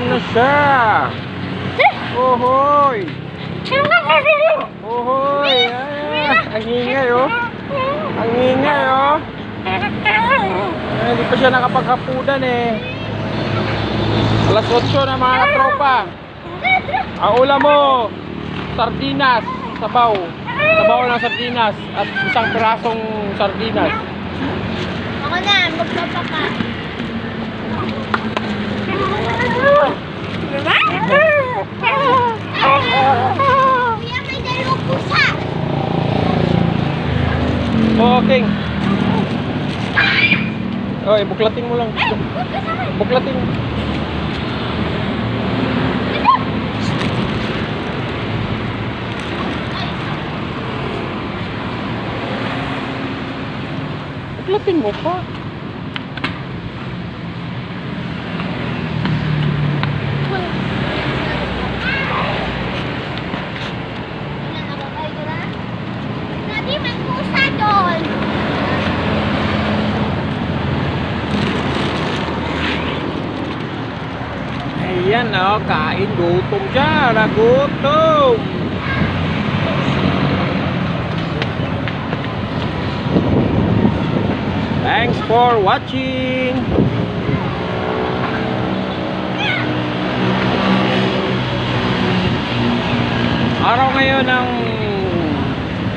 na siya. Ohoy. Ohoy. Ang ingay oh. Ang ingay oh. Hindi pa siya nakapaghapunan eh. Alas 8 na mga tropa. Ang ulam mo, sardinas, sabaw. Sabaw ng sardinas at isang pirasong sardinas. Ako na, magpapaka. Kuya, may dalawang pusa. Okay. Oh, buklatin mo lang. Buklatin mo. Buklatin mo pa. Daddy, may pusa doon. Ayan oh, kain, gutom siya, nagutom. Thanks for watching. Araw ngayon ng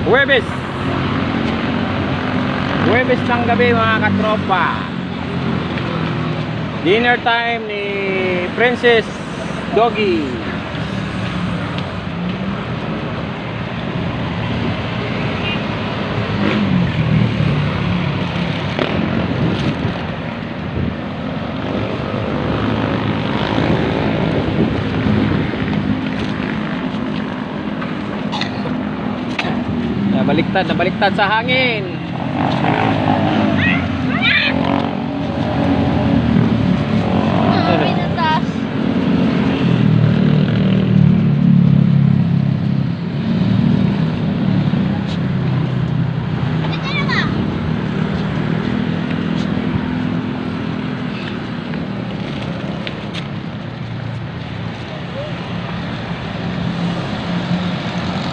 Huwebes. Huwebes ng gabi mga katropa. Dinner time ni Princess Doggy. Nabaliktad sa hangin. Pinatas. Ito na ba?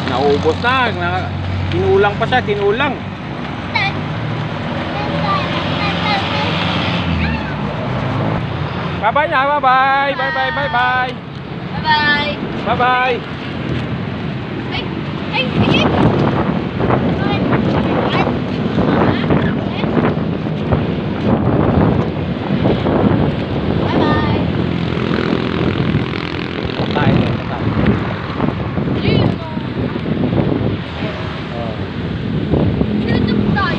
Naubos na. Kinulang pa siya, kinulang. Bye-bye na, bye-bye. Bye-bye, bye-bye. Bye-bye. Bye-bye. Ay, ay,